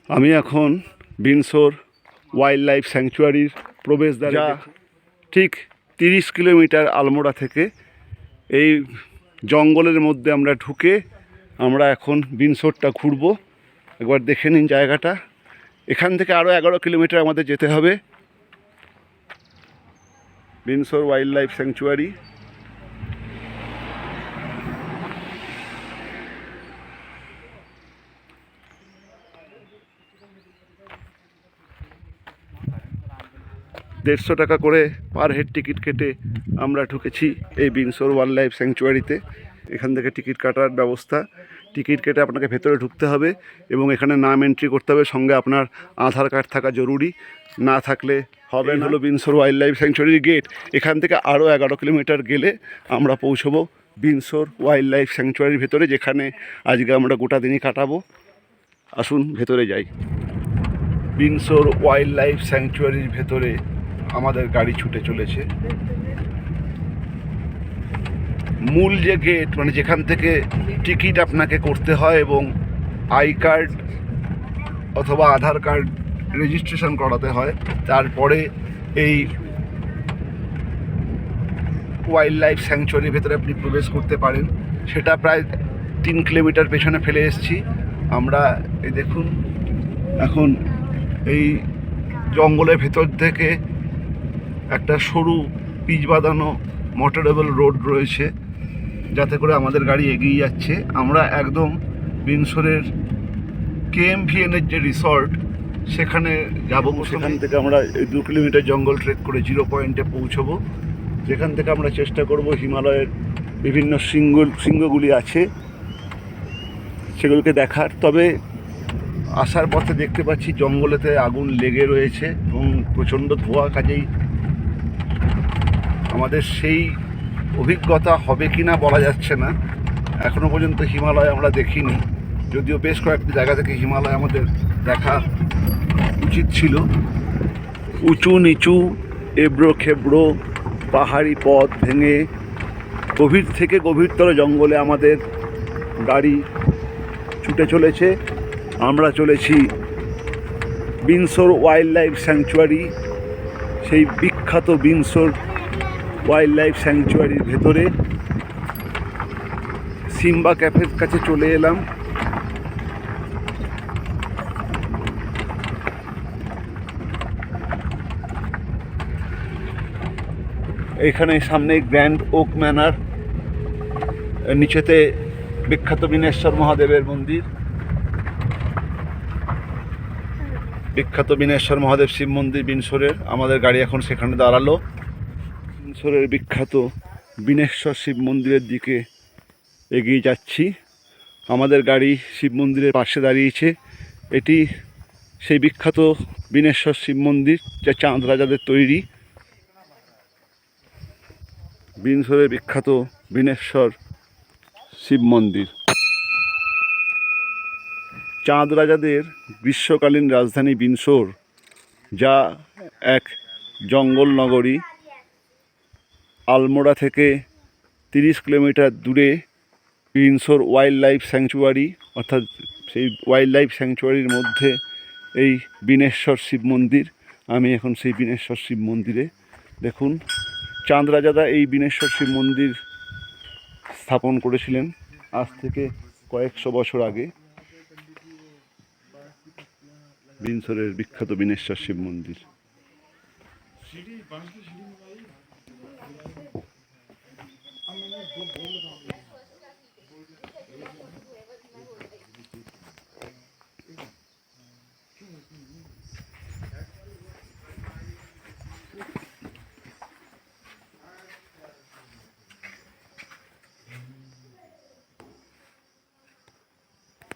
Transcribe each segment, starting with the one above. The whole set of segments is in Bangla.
আমি এখন বিনসোর ওয়াইল্ড লাইফ স্যাংচুয়ারির প্রবেশদ্বারে, ঠিক 30 কিলোমিটার আলমোড়া থেকে। এই জঙ্গলের মধ্যে আমরা ঢুকে আমরা এখন বিনসোরটা ঘুরবো। একবার দেখে নিন জায়গাটা। এখান থেকে আরও 11 কিলোমিটার আমাদের যেতে হবে বিনসোর ওয়াইল্ড লাইফ স্যাংচুয়ারি। $150 করে পার হেড টিকিট কেটে আমরা ঢুকেছি এই বিনসোর ওয়াইল্ড লাইফ স্যাংচুয়ারিতে। এখান থেকে টিকিট কাটার ব্যবস্থা। টিকিট কেটে আপনাকে ভেতরে ঢুকতে হবে এবং এখানে নাম এন্ট্রি করতে হবে। সঙ্গে আপনার আধার কার্ড থাকা জরুরি, না থাকলে হবে না। হলো বিনসোর ওয়াইল্ড লাইফ স্যাংচুয়ারির গেট। এখান থেকে আরও 11 কিলোমিটার গেলে আমরা পৌঁছবো বিনসোর ওয়াইল্ড লাইফ স্যাংচুয়ারির ভেতরে, যেখানে আজকে আমরা গোটা দিনই কাটাবো। আসুন ভেতরে যাই। বিনসোর ওয়াইল্ড লাইফ স্যাংচুয়ারির ভেতরে আমাদের গাড়ি ছুটে চলেছে। মূল যে গেট, মানে যেখান থেকে টিকিট আপনাকে করতে হয় এবং আই কার্ড অথবা আধার কার্ড রেজিস্ট্রেশন করাতে হয়, তারপরে এই ওয়াইল্ড লাইফ স্যাংচুয়ারির ভেতরে আপনি প্রবেশ করতে পারেন। সেটা প্রায় 3 কিলোমিটার পেছনে ফেলে এসেছি আমরা। এই দেখুন, এখন এই জঙ্গলের ভেতর থেকে একটা সরু পিচ বাঁধানো মোটরেবল রোড রয়েছে, যাতে করে আমাদের গাড়ি এগিয়ে যাচ্ছে। আমরা একদম বিনসোরের KMVN-এর যে রিসর্ট সেখানে যাব। সেখান থেকে আমরা 2 কিলোমিটার জঙ্গল ট্রেক করে 0 পয়েন্টে পৌঁছবো, যেখান থেকে আমরা চেষ্টা করব হিমালয়ের বিভিন্ন শৃঙ্গগুলি আছে সেগুলোকে দেখার। তবে আসার পথে দেখতে পাচ্ছি জঙ্গলেতে আগুন লেগে রয়েছে এবং প্রচণ্ড ধোঁয়া, কাজেই আমাদের সেই অভিজ্ঞতা হবে কি না বলা যাচ্ছে না। এখনও পর্যন্ত হিমালয় আমরা দেখিনি, যদিও বেশ কয়েকটি জায়গা থেকে হিমালয় আমাদের দেখা উচিত ছিল। উঁচু নিচু, এবড়ো খেবড়ো পাহাড়ি পথ ভেঙে গভীর থেকে গভীরতর জঙ্গলে আমাদের গাড়ি ছুটে চলেছে। আমরা চলেছি বিনসোর ওয়াইল্ড লাইফ স্যাংচুয়ারি, সেই বিখ্যাত বিনসোর ওয়াইল্ড লাইফ স্যাংচুয়ারির ভেতরে। সিম্বা ক্যাফের কাছে চলে এলাম। এখানে সামনে গ্র্যান্ড ওক ম্যানার, নিচেতে বিখ্যাত বিনেশ্বর মহাদেবের মন্দির, বিখ্যাত বিনেশ্বর মহাদেব শিব মন্দির বিনসোরের। আমাদের গাড়ি এখন সেখানে দাঁড়ালো। বিনসোরের বিখ্যাত বিনেশ্বর শিব মন্দিরের দিকে এগিয়ে যাচ্ছি। আমাদের গাড়ি শিব মন্দিরের পাশে দাঁড়িয়েছে। এটি সেই বিখ্যাত বিনেশ্বর শিব মন্দির, যা চাঁদ রাজাদের তৈরি। বিনসোরের বিখ্যাত বিনেশ্বর শিব মন্দির চাঁদ রাজাদের গ্রীষ্মকালীন রাজধানী বিনসোর, যা এক জঙ্গল নগরী। আলমোড়া থেকে 30 কিলোমিটার দূরে বিনসোর ওয়াইল্ড লাইফ স্যাংচুয়ারি, অর্থাৎ সেই ওয়াইল্ড লাইফ স্যাংচুয়ারির মধ্যে এই বিনেশ্বর শিব মন্দির। আমি এখন সেই বিনেশ্বর শিব মন্দিরে। দেখুন, চাঁদ রাজারা এই বিনেশ্বর শিব মন্দির স্থাপন করেছিলেন আজ থেকে কয়েকশো বছর আগে। বিনসোরের বিখ্যাত বিনেশ্বর শিব মন্দির।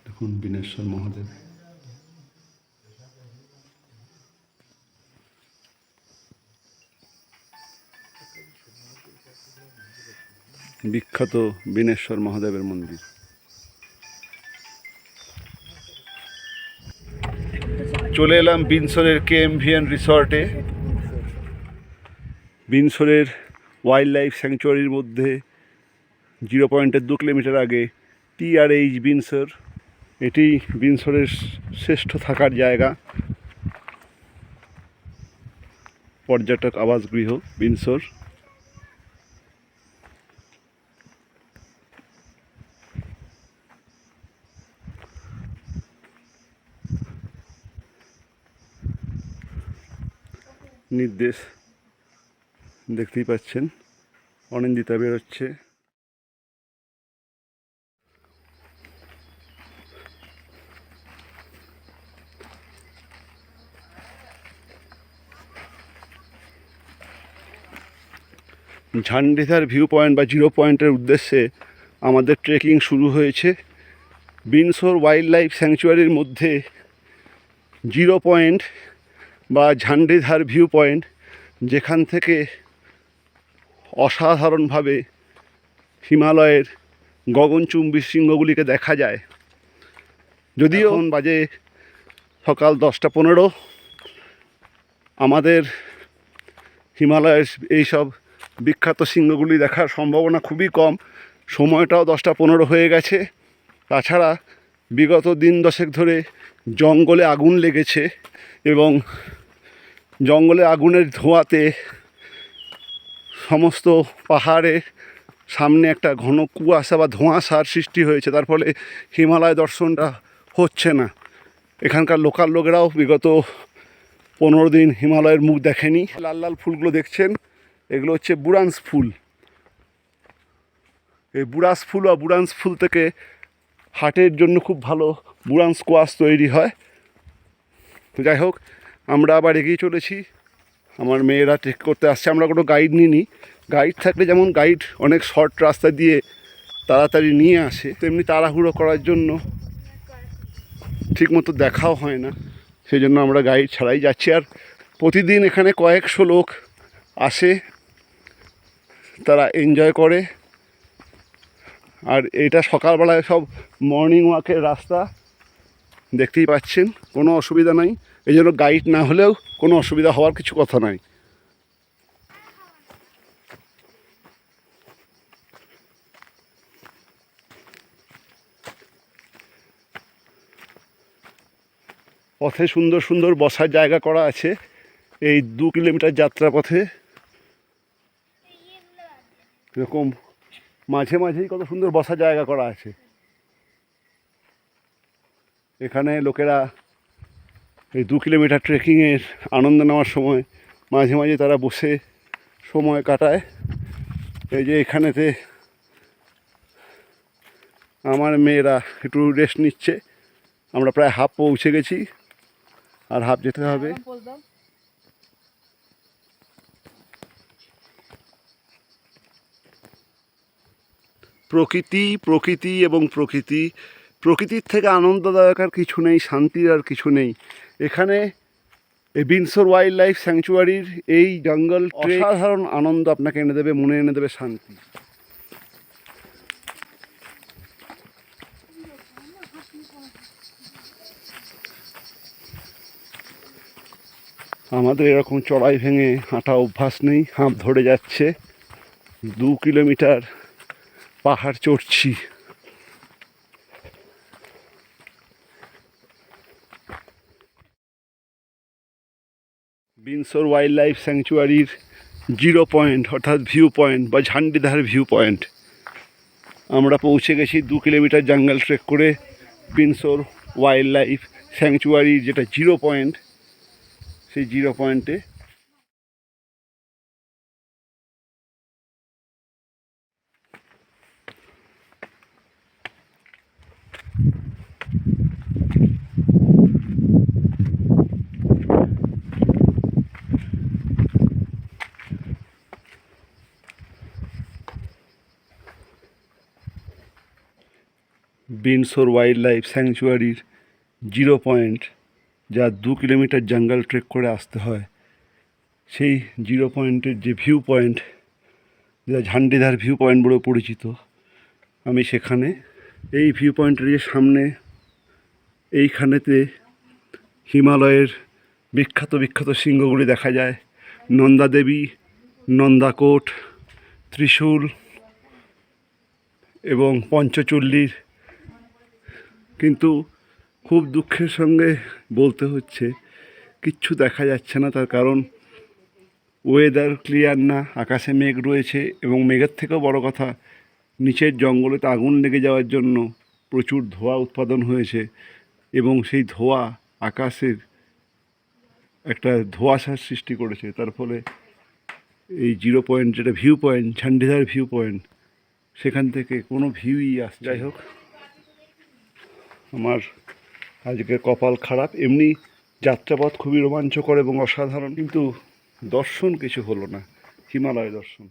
দেখুন বিনেশ্বর মহাদেব। বিখ্যাত বিনেশ্বর মহাদেবের মন্দির। চলে এলাম বিনসোরের KMVN রিসর্টে। বিনসোরের ওয়াইল্ড লাইফ স্যাংচুয়ারির মধ্যে 0 পয়েন্টের 2 কিলোমিটার আগে TRH বিনসোর, এটি বিনসরের শ্রেষ্ঠ থাকার জায়গা, পর্যটক আবাসগৃহ বিনসর। নির্দেশ দেখতেই পাচ্ছেন, অনিন্দিতা বেরোচ্ছে। ঝান্ডিধার ভিউ পয়েন্ট বা জিরো পয়েন্টের উদ্দেশ্যে আমাদের ট্রেকিং শুরু হয়েছে। বিনসর ওয়াইল্ড লাইফ স্যাংচুয়ারির মধ্যে জিরো পয়েন্ট বা ঝান্ডিধার ভিউ পয়েন্ট, যেখান থেকে অসাধারণভাবে হিমালয়ের গগনচুম্বী শৃঙ্গগুলিকে দেখা যায়। যদিও এখন বাজে সকাল 10টা 15, আমাদের হিমালয়ের এইসব বিখ্যাত শৃঙ্গগুলি দেখার সম্ভাবনা খুবই কম। সময়টাও 10টা 15 হয়ে গেছে। তাছাড়া বিগত দিন 10 ধরে জঙ্গলে আগুন লেগেছে এবং জঙ্গলে আগুনের ধোঁয়াতে সমস্ত পাহাড়ের সামনে একটা ঘন কুয়াশা বা ধোঁয়াশার সৃষ্টি হয়েছে। তার ফলে হিমালয় দর্শনটা হচ্ছে না। এখানকার লোকাল লোকেরাও বিগত 15 দিন হিমালয়ের মুখ দেখেনি। লাল লাল ফুলগুলো দেখছেন, এগুলো হচ্ছে বুরান্স ফুল। এই বুরাস ফুল বা বুরান্স ফুল থেকে হার্টের জন্য খুব ভালো বুরান্স কোয়াশ তৈরি হয়। তো যাই হোক, আমরা আবার এগিয়ে চলেছি। আমার মেয়েরা ট্রেক করতে আসছে, আমরা কোনো গাইড নিইনি। গাইড থাকলে যেমন গাইড অনেক শর্ট রাস্তা দিয়ে তাড়াতাড়ি নিয়ে আসে, তেমনি তাড়াহুড়ো করার জন্য ঠিকমতো দেখাও হয় না, সেই জন্য আমরা গাইড ছাড়াই যাচ্ছি। আর প্রতিদিন এখানে কয়েকশো লোক আসে, তারা এনজয় করে। আর এটা সকালবেলায় সব মর্নিং ওয়াকের রাস্তা, দেখতেই পাচ্ছেন, কোনো অসুবিধা নাই। এই জন্য গাইড না হলেও কোনো অসুবিধা হওয়ার কিছু কথা নাই। পথে সুন্দর সুন্দর বসার জায়গা করা আছে। এই 2 কিলোমিটার যাত্রা পথে এরকম মাঝে মাঝেই কত সুন্দর বসার জায়গা করা আছে। এখানে লোকেরা এই 2 কিলোমিটার ট্রেকিংয়ের আনন্দ নেওয়ার সময় মাঝে মাঝে তারা বসে সময় কাটায়। এই যে এখানেতে আমার মেয়েরা একটু রেস্ট নিচ্ছে। আমরা প্রায় হাফ পৌঁছে গেছি, আর হাফ যেতে হবে। প্রকৃতি প্রকৃতি এবং প্রকৃতি, প্রকৃতির থেকে আনন্দদায়ক আর কিছু নেই, শান্তির আর কিছু নেই। এখানে এই বিনসর ওয়াইল্ড লাইফ স্যাংচুয়ারির এই জঙ্গল অসাধারণ আনন্দ আপনাকে এনে দেবে, মনে এনে দেবে শান্তি। আমাদের এরকম চড়াই ভেঙে হাঁটা অভ্যাস নেই, হাঁপ ধরে যাচ্ছে। 2 কিলোমিটার পাহাড় চড়ছি। বিনসর ওয়াইল্ড লাইফ স্যাংচুয়ারির জিরো পয়েন্ট অর্থাৎ ভিউ পয়েন্ট বা ঝান্ডিধার ভিউ পয়েন্ট আমরা পৌঁছে গেছি। 2 কিলোমিটার জঙ্গল ট্রেক করে বিনসর ওয়াইল্ড লাইফ স্যাংচুয়ারির যেটা জিরো পয়েন্ট, সেই জিরো পয়েন্টে। বিনসর ওয়াইল্ড লাইফ স্যাংচুয়ারির জিরো পয়েন্ট, যা 2 কিলোমিটার জঙ্গল ট্রেক করে আসতে হয়, সেই জিরো পয়েন্টের যে ভিউ পয়েন্ট, যা ঝান্ডিধার ভিউ পয়েন্ট বলে পরিচিত, আমি সেখানে। এই ভিউ পয়েন্টের যে সামনে, এইখানেতে হিমালয়ের বিখ্যাত বিখ্যাত শৃঙ্গগুলি দেখা যায়। নন্দা দেবী, নন্দাকোট, ত্রিশূল এবং পঞ্চচল্লির কিন্তু খুব দুঃখের সঙ্গে বলতে হচ্ছে কিচ্ছু দেখা যাচ্ছে না। তার কারণ ওয়েদার ক্লিয়ার না, আকাশে মেঘ রয়েছে এবং মেঘের থেকেও বড় কথা নিচের জঙ্গলেতে আগুন লেগে যাওয়ার জন্য প্রচুর ধোঁয়া উৎপাদন হয়েছে এবং সেই ধোঁয়া আকাশের একটা ধোঁয়াশার সৃষ্টি করেছে। তার ফলে এই 0 পয়েন্ট, যেটা ভিউ পয়েন্ট, ঝান্ডিধার ভিউ পয়েন্ট, সেখান থেকে কোনো ভিউই আসছে। যাই হোক, আমার আজকে কপাল খারাপ। এমনি যাত্রাপথ খুবই রোমাঞ্চকর এবং অসাধারণ, কিন্তু দর্শন কিছু হলো না, হিমালয় দর্শন।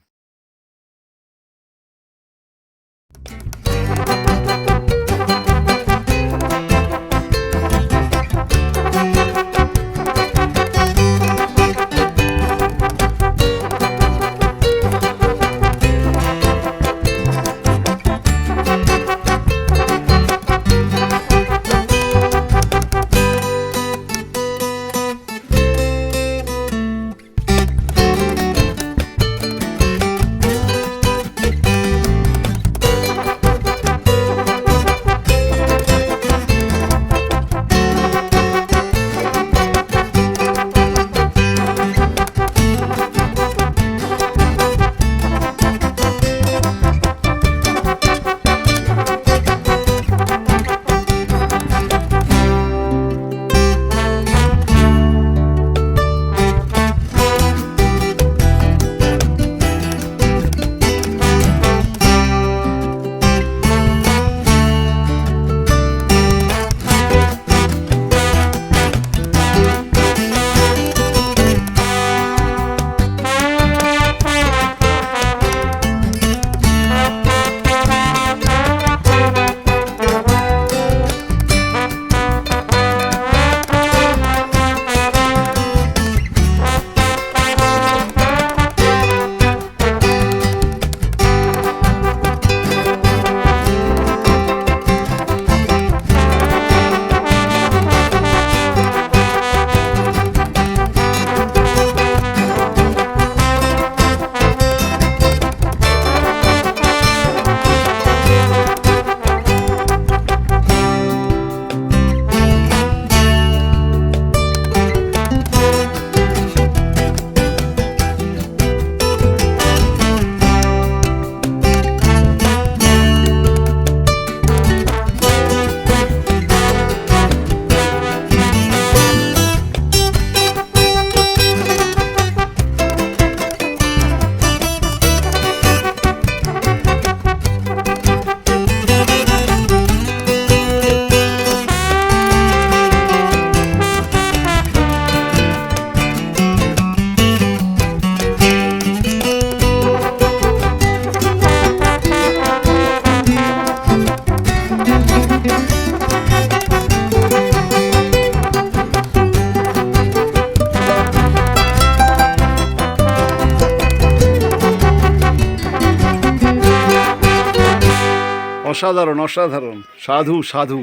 অসাধারণ অসাধারণ, সাধু সাধু।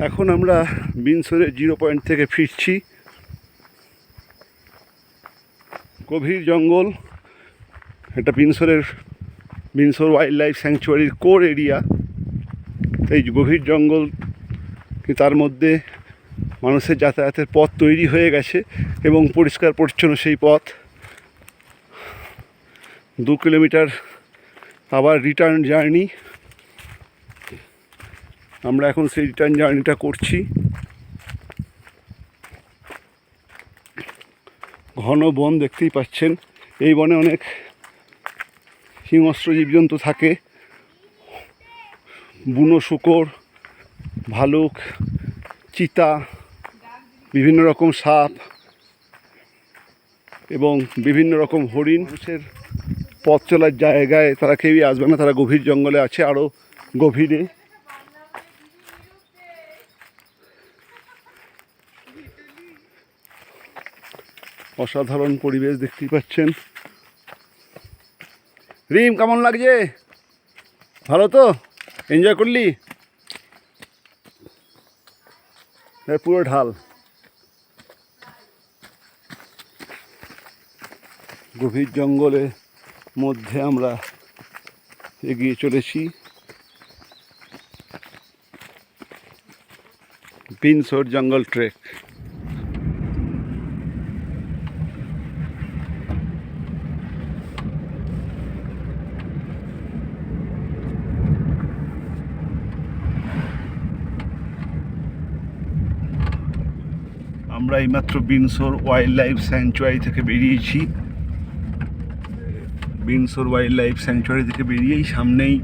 এখন আমরা বিনসরের 0 পয়েন্ট থেকে ফিরছি। গভীর জঙ্গল, এটা বিনসর ওয়াইল্ড লাইফ স্যাংচুয়ারির কোর এরিয়া। এই গভীর জঙ্গল, তার মধ্যে মানুষের যাতায়াতের পথ তৈরি হয়ে গেছে এবং পরিষ্কার পরিচ্ছন্ন সেই পথ। 2 কিলোমিটার আবার রিটার্ন জার্নি। আমরা এখন সেই রিটার্ন জার্নিটা করছি। ঘন বন দেখতেই পাচ্ছেন। এই বনে অনেক হিংস্র জীবজন্তু থাকে, বুনো শূকর, ভালুক, চিতা, বিভিন্ন রকম সাপ এবং বিভিন্ন রকম হরিণ। মানুষের পথ চলার জায়গায় তারা কেউই আসবে না, তারা গভীর জঙ্গলে আছে, আরও গভীরে। অসাধারণ পরিবেশ দেখতেই পাচ্ছেন। রিম, কেমন লাগছে? ভালো তো? এনজয় করলি? পুরো ঢাল, গভীর জঙ্গলের মধ্যে আমরা এগিয়ে চলেছি। পিনসোর জঙ্গল ট্রেক। আমরা এইমাত্র বিনসোর ওয়াইল্ড লাইফ স্যাংচুয়ারি থেকে বেরিয়েছি। বিনসোর ওয়াইল্ড লাইফ স্যাংচুয়ারি থেকে বেরিয়েই সামনেই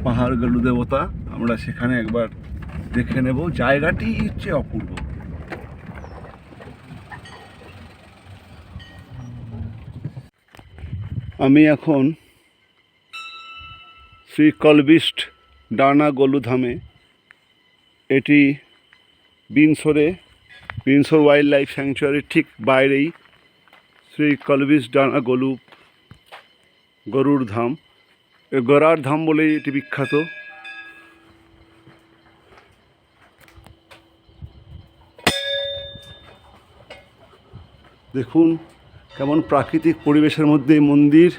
পাহাড় গরু দেবতা, আমরা সেখানে একবার দেখে নেব। জায়গাটি হচ্ছে অপূর্ব। আমি এখন শ্রী কলবিস্ট ডানা গলু ধামে। এটি বিনসোর ওয়াইল্ড লাইফ স্যাংচুয়ারির ঠিক বাইরেই শ্রী কলবিস্ট ডানা গরুর ধাম, গরার ধাম বলেই এটি বিখ্যাত। দেখুন কেমন প্রাকৃতিক পরিবেশের মধ্যে এই মন্দির।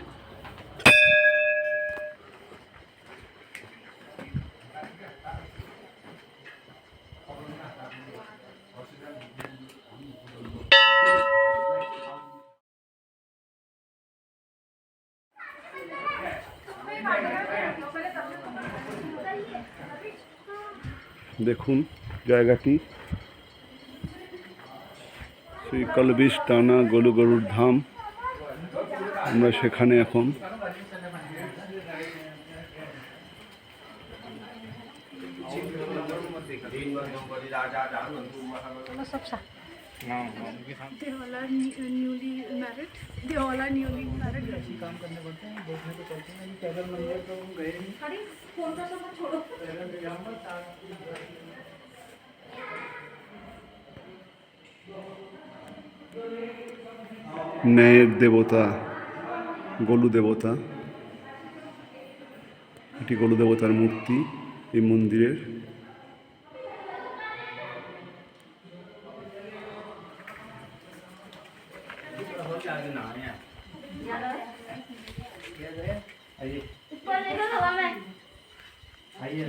দেখুন জায়গাটি শ্রী কলবিস্ট ডানা গরুর ধাম। আমরা সেখানে এখন They all are newly married. They all are newly married. काम करने पड़ते हैं, देखने को चलते हैं। पैदल मंदिर तो हम गए नहीं। अरे फोन का सब छोड़ो। ন্যায়ের দেবতা গলু দেবতা, এটি গলু দেবতার মূর্তি এই মন্দিরের। ऊपर देखो हवा में। आइए